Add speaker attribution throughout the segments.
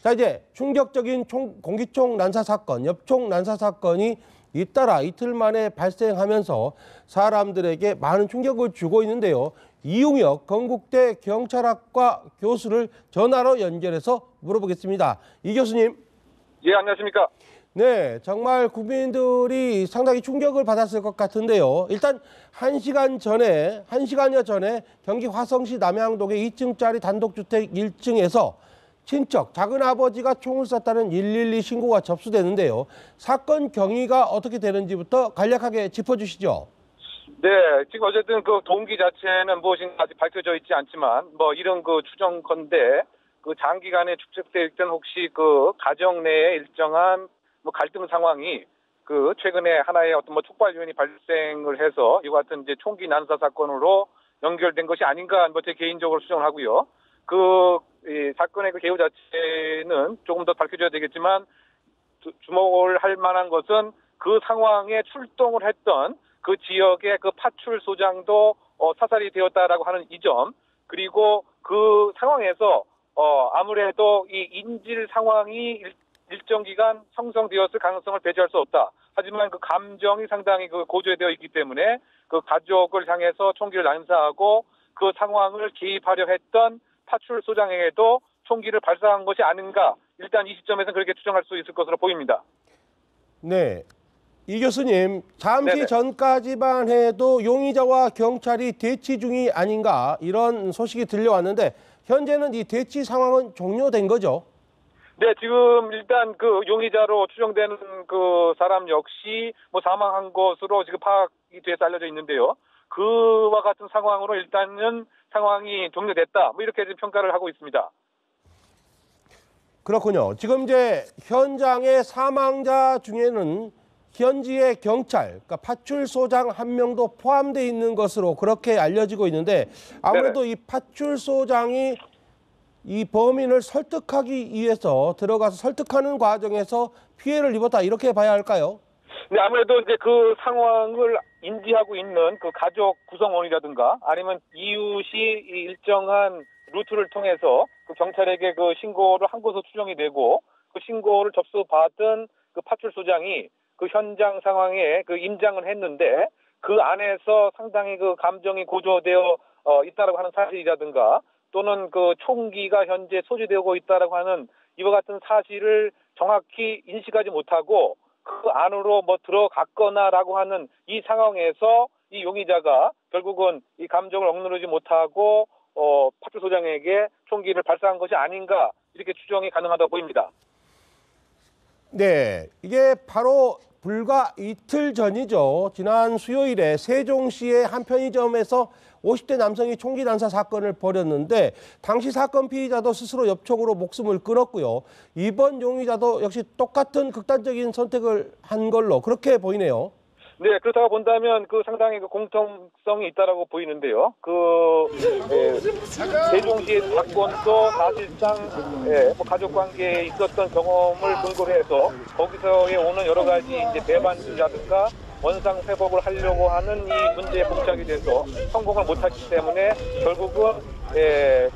Speaker 1: 자, 이제 충격적인 공기총 난사 사건, 엽총 난사 사건이 잇따라 이틀 만에 발생하면서 사람들에게 많은 충격을 주고 있는데요. 이웅혁 건국대 경찰학과 교수를 전화로 연결해서 물어보겠습니다. 이 교수님.
Speaker 2: 예, 안녕하십니까.
Speaker 1: 네, 정말 국민들이 상당히 충격을 받았을 것 같은데요. 일단 1시간여 전에 경기 화성시 남양동의 2층짜리 단독주택 1층에서 친척, 작은아버지가 총을 쐈다는 112 신고가 접수되는데요. 사건 경위가 어떻게 되는지부터 간략하게 짚어주시죠.
Speaker 2: 네, 지금 어쨌든 그 동기 자체는 무엇인가 아직 밝혀져 있지 않지만, 이런 그 추정컨대 그 장기간에 축적되어 있던 혹시 그 가정 내에 일정한 갈등 상황이 그 최근에 하나의 어떤 촉발 요인이 발생을 해서 이와 같은 이제 총기 난사 사건으로 연결된 것이 아닌가 제 개인적으로 추정을 하고요. 이 사건의 그 개요 자체는 조금 더 밝혀져야 되겠지만 주목을 할 만한 것은 그 상황에 출동을 했던 그 지역의 그 파출소장도 사살이 되었다라고 하는 이 점, 그리고 그 상황에서 아무래도 이 인질 상황이 일정 기간 형성되었을 가능성을 배제할 수 없다. 하지만 그 감정이 상당히 그 고조되어 있기 때문에 그 가족을 향해서 총기를 난사하고 그 상황을 개입하려 했던 파출소장에게도 총기를 발사한 것이 아닌가. 일단 이 시점에서는 그렇게 추정할 수 있을 것으로 보입니다.
Speaker 1: 네, 이 교수님, 잠시
Speaker 2: 네네.
Speaker 1: 전까지만 해도 용의자와 경찰이 대치 중이 아닌가 이런 소식이 들려왔는데 현재는 이 대치 상황은 종료된 거죠?
Speaker 2: 네, 지금 일단 그 용의자로 추정되는 그 사람 역시 사망한 것으로 지금 파악이 돼서 알려져 있는데요. 그와 같은 상황으로 일단은 상황이 종료됐다. 이렇게 지금 평가를 하고 있습니다.
Speaker 1: 그렇군요. 지금 이제 현장의 사망자 중에는 현지의 경찰, 그러니까 파출소장 한 명도 포함되어 있는 것으로 그렇게 알려지고 있는데 아무래도
Speaker 2: 네네.
Speaker 1: 이 파출소장이 이 범인을 설득하기 위해서 들어가서 설득하는 과정에서 피해를 입었다 이렇게 봐야 할까요?
Speaker 2: 네, 아무래도 이제 그 상황을 인지하고 있는 그 가족 구성원이라든가 아니면 이웃이 일정한 루트를 통해서 그 경찰에게 그 신고를 한 것으로 추정이 되고 그 신고를 접수받은 그 파출소장이 그 현장 상황에 그 임장을 했는데 그 안에서 상당히 그 감정이 고조되어 있다라고 하는 사실이라든가 또는 그 총기가 현재 소지되고 있다라고 하는 이와 같은 사실을 정확히 인식하지 못하고 그 안으로 들어갔거나라고 하는 이 상황에서 이 용의자가 결국은 이 감정을 억누르지 못하고 파출소장에게 총기를 발사한 것이 아닌가 이렇게 추정이 가능하다고 보입니다.
Speaker 1: 네, 이게 바로 불과 이틀 전이죠. 지난 수요일에 세종시의 한 편의점에서 50대 남성이 총기 난사 사건을 벌였는데 당시 사건 피의자도 스스로 엽총으로 목숨을 끊었고요. 이번 용의자도 역시 똑같은 극단적인 선택을 한 걸로 그렇게 보이네요.
Speaker 2: 네, 그렇다고 본다면 그 상당히 그 공통성이 있다라고 보이는데요. 세종시의 사건도 사실상 가족 관계에 있었던 경험을 근거로 해서 거기서에 오는 여러 가지 이제 배반주라든가 원상 회복을 하려고 하는 이 문제에 봉착이 돼서 성공을 못하기 때문에 결국은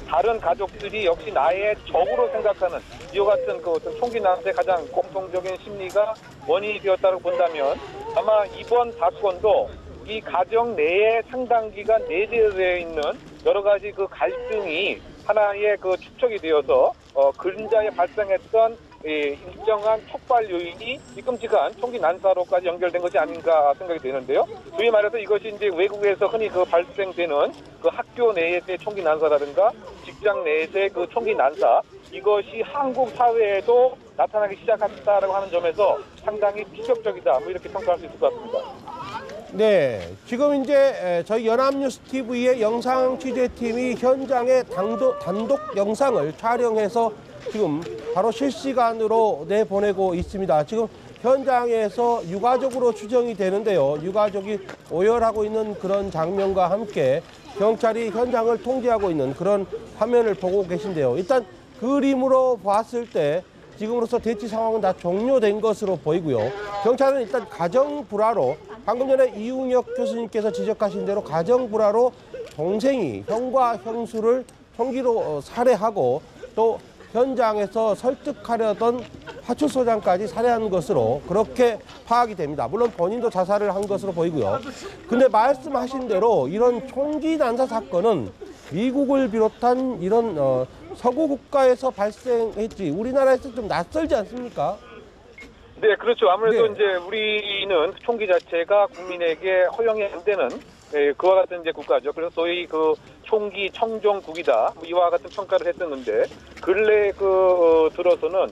Speaker 2: 다른 가족들이 역시 나의 적으로 생각하는 이와 같은 그 어떤 총기 난사의 가장 공통적인 심리가 원인이 되었다고 본다면 아마 이번 사건도 이 가정 내에 상당 기간 내재되어 있는 여러 가지 그 갈등이 하나의 그 축적이 되어서 그림자에 발생했던 일정한 촉발 요인이 이 끔찍한 총기 난사로까지 연결된 것이 아닌가 생각이 되는데요. 소위 말해서 이것이 이제 외국에서 흔히 그 발생되는 그 학교 내에서의 총기 난사라든가 직장 내에서의 그 총기 난사 이것이 한국 사회에도 나타나기 시작했다라고 하는 점에서 상당히 충격적이다. 이렇게 평가할 수 있을 것 같습니다.
Speaker 1: 네, 지금 이제 저희 연합뉴스 TV의 영상 취재팀이 현장의 단독 영상을 촬영해서 지금 바로 실시간으로 내보내고 있습니다. 지금 현장에서 유가족으로 추정이 되는데요. 유가족이 오열하고 있는 그런 장면과 함께 경찰이 현장을 통제하고 있는 그런 화면을 보고 계신데요. 일단 그림으로 봤을 때 지금으로서 대치 상황은 다 종료된 것으로 보이고요. 경찰은 일단 가정 불화로 방금 전에 이웅혁 교수님께서 지적하신 대로 가정 불화로 동생이 형과 형수를 총기로 살해하고 또 현장에서 설득하려던 파출소장까지 살해한 것으로 그렇게 파악이 됩니다. 물론 본인도 자살을 한 것으로 보이고요. 근데 말씀하신 대로 이런 총기 난사 사건은 미국을 비롯한 이런 서구 국가에서 발생했지 우리나라에서 좀 낯설지 않습니까?
Speaker 2: 네, 그렇죠. 아무래도
Speaker 1: 네.
Speaker 2: 이제 우리는 총기 자체가 국민에게 허용이 안 되는 그와 같은 이제 국가죠. 그래서 소위 그 총기 청정국이다. 이와 같은 평가를 했었는데 근래 들어서는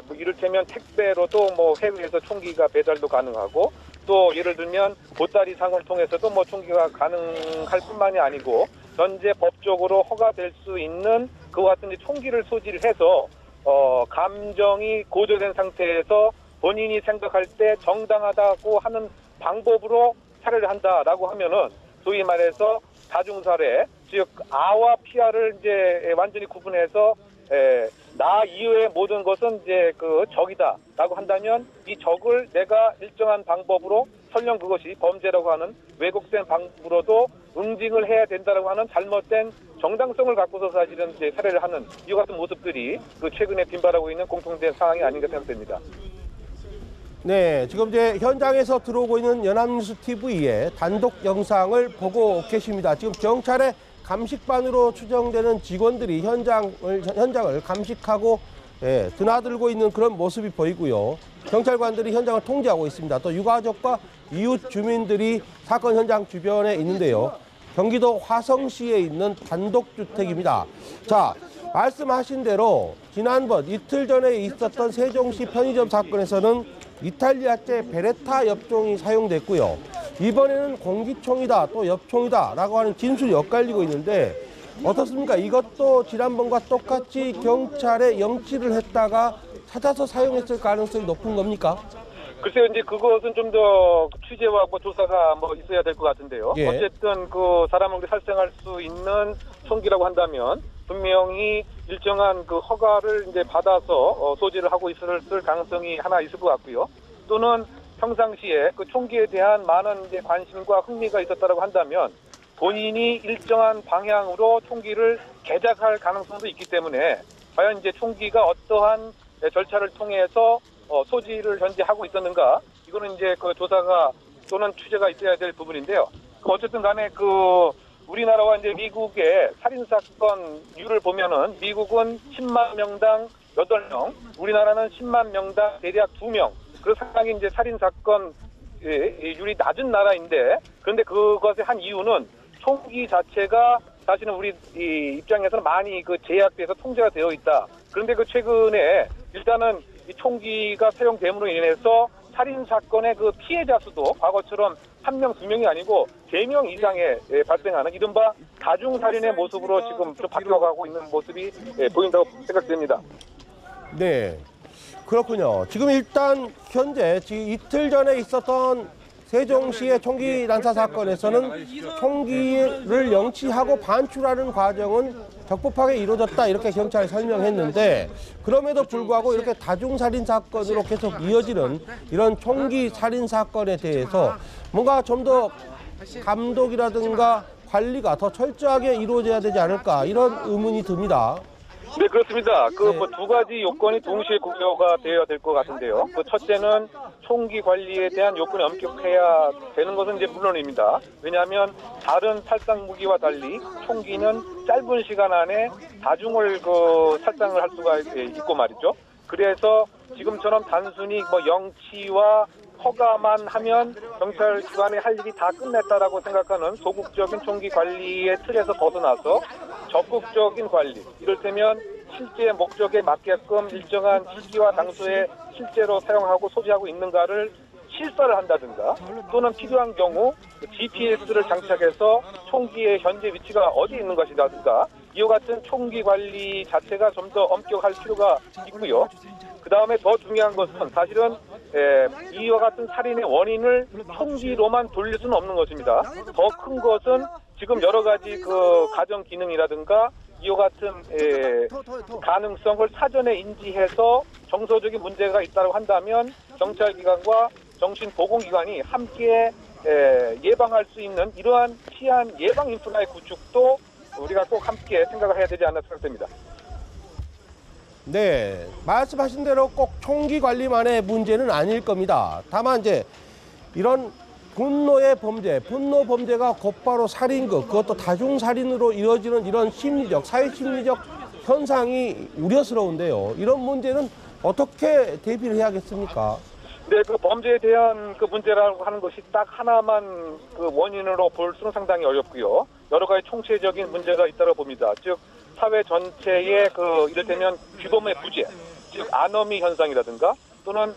Speaker 2: 뭐 이를테면 택배로도 뭐 해외에서 총기가 배달도 가능하고 또 예를 들면 보따리상을 통해서도 뭐 총기가 가능할 뿐만이 아니고 현재 법적으로 허가될 수 있는 그와 같은 이제 총기를 소지를 해서 감정이 고조된 상태에서 본인이 생각할 때 정당하다고 하는 방법으로 살해를 한다라고 하면은 소위 말해서 다중살해, 즉 아와 피아를 이제 완전히 구분해서 나 이외의 모든 것은 이제 그 적이다라고 한다면 이 적을 내가 일정한 방법으로 설령 그것이 범죄라고 하는 왜곡된 방법으로도 응징을 해야 된다라고 하는 잘못된 정당성을 갖고서 사실은 이제 살해를 하는 이와 같은 모습들이 그 최근에 빈발하고 있는 공통된 상황이 아닌가 생각됩니다.
Speaker 1: 네, 지금 이제 현장에서 들어오고 있는 연합뉴스 TV의 단독 영상을 보고 계십니다. 지금 경찰의 감식반으로 추정되는 직원들이 현장을 감식하고 드나들고 있는 그런 모습이 보이고요. 경찰관들이 현장을 통제하고 있습니다. 또 유가족과 이웃 주민들이 사건 현장 주변에 있는데요. 경기도 화성시에 있는 단독주택입니다. 자, 말씀하신 대로 지난번 이틀 전에 있었던 세종시 편의점 사건에서는 이탈리아제 베레타 엽총이 사용됐고요. 이번에는 공기총이다 또 엽총이다 라고 하는 진술이 엇갈리고 있는데 어떻습니까? 이것도 지난번과 똑같이 경찰에 영치를 했다가 찾아서 사용했을 가능성이 높은 겁니까?
Speaker 2: 글쎄요, 이제 그것은 좀 더 취재와 뭐 조사가 뭐 있어야 될 것 같은데요.
Speaker 1: 예.
Speaker 2: 어쨌든 그 사람을 살생할 수 있는 총기라고 한다면 분명히 일정한 그 허가를 이제 받아서 소지를 하고 있을 가능성이 하나 있을 것 같고요. 또는 평상시에 그 총기에 대한 많은 이제 관심과 흥미가 있었다라고 한다면 본인이 일정한 방향으로 총기를 개작할 가능성도 있기 때문에 과연 이제 총기가 어떠한 절차를 통해서 소지를 현재 하고 있었는가, 이거는 이제 그 조사가 또는 취재가 있어야 될 부분인데요. 어쨌든 간에 그 우리나라와 이제 미국의 살인사건율을 보면은 미국은 10만 명당 8명, 우리나라는 10만 명당 대략 2명. 그래서 상당히 이제 살인사건 율이 낮은 나라인데, 그런데 그것의 한 이유는 총기 자체가 사실은 우리 입장에서는 많이 그 제약돼서 통제가 되어 있다. 그런데 그 최근에 일단은 이 총기가 사용됨으로 인해서 살인사건의 그 피해자 수도 과거처럼 1명, 2명이 아니고 3명 이상의 발생하는 이른바 다중살인의 모습으로 지금 좀 바뀌어가고 있는 모습이 보인다고 생각됩니다.
Speaker 1: 네, 그렇군요. 지금 일단 현재 이틀 전에 있었던 세종시의 총기 난사 사건에서는 총기를 영치하고 반출하는 과정은 적법하게 이루어졌다 이렇게 경찰이 설명했는데, 그럼에도 불구하고 이렇게 다중살인 사건으로 계속 이어지는 이런 총기 살인 사건에 대해서 뭔가 좀 더 감독이라든가 관리가 더 철저하게 이루어져야 되지 않을까 이런 의문이 듭니다.
Speaker 2: 네, 그렇습니다. 그 뭐 두 가지 요건이 동시에 고려가 되어야 될 것 같은데요. 그 첫째는 총기 관리에 대한 요건이 엄격해야 되는 것은 이제 물론입니다. 왜냐하면 다른 살상 무기와 달리 총기는 짧은 시간 안에 다중을 그 살상을 할 수가 있고 말이죠. 그래서 지금처럼 단순히 뭐 영치와 허가만 하면 경찰 기관이 할 일이 다 끝냈다라고 생각하는 소극적인 총기 관리의 틀에서 벗어나서 적극적인 관리, 이를테면 실제 목적에 맞게끔 일정한 시기와 장소에 실제로 사용하고 소지하고 있는가를 실사를 한다든가, 또는 필요한 경우 GPS를 장착해서 총기의 현재 위치가 어디 있는 것이라든가, 이와 같은 총기 관리 자체가 좀 더 엄격할 필요가 있고요. 그 다음에 더 중요한 것은 사실은 이와 같은 살인의 원인을 총기로만 돌릴 수는 없는 것입니다. 더 큰 것은 지금 여러 가지 그 가정 기능이라든가 이와 같은 가능성을 사전에 인지해서 정서적인 문제가 있다고 한다면 경찰기관과 정신보건기관이 함께 예방할 수 있는 이러한 치안 예방 인프라의 구축도 우리가 꼭 함께 생각을 해야 되지 않나 생각됩니다.
Speaker 1: 네, 말씀하신 대로 꼭 총기 관리만의 문제는 아닐 겁니다. 다만 이제 이런 분노의 범죄, 분노 범죄가 곧바로 살인극, 그것도 다중살인으로 이루어지는 이런 심리적, 사회심리적 현상이 우려스러운데요. 이런 문제는 어떻게 대비를 해야겠습니까?
Speaker 2: 네, 그 범죄에 대한 그 문제라고 하는 것이 딱 하나만 그 원인으로 볼 수는 상당히 어렵고요. 여러 가지 총체적인 문제가 있다고 봅니다. 즉, 사회 전체의 그 이를테면 규범의 부재, 즉 아너미 현상이라든가 또는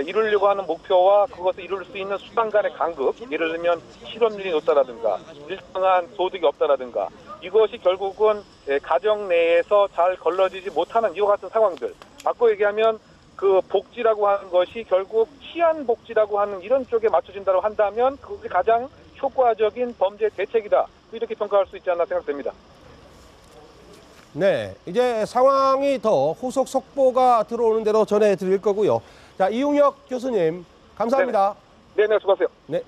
Speaker 2: 이루려고 하는 목표와 그것을 이룰 수 있는 수단 간의 간극, 예를 들면 실업률이 높다라든가 일정한 소득이 없다라든가 이것이 결국은 가정 내에서 잘 걸러지지 못하는 이와 같은 상황들. 바꿔 얘기하면 그 복지라고 하는 것이 결국 치안 복지라고 하는 이런 쪽에 맞춰진다고 한다면 그것이 가장 효과적인 범죄 대책이다. 이렇게 평가할 수 있지 않나 생각됩니다.
Speaker 1: 네, 이제 상황이 더 후속 속보가 들어오는 대로 전해드릴 거고요. 자, 이웅혁 교수님, 감사합니다.
Speaker 2: 네네, 수고하세요.
Speaker 1: 네.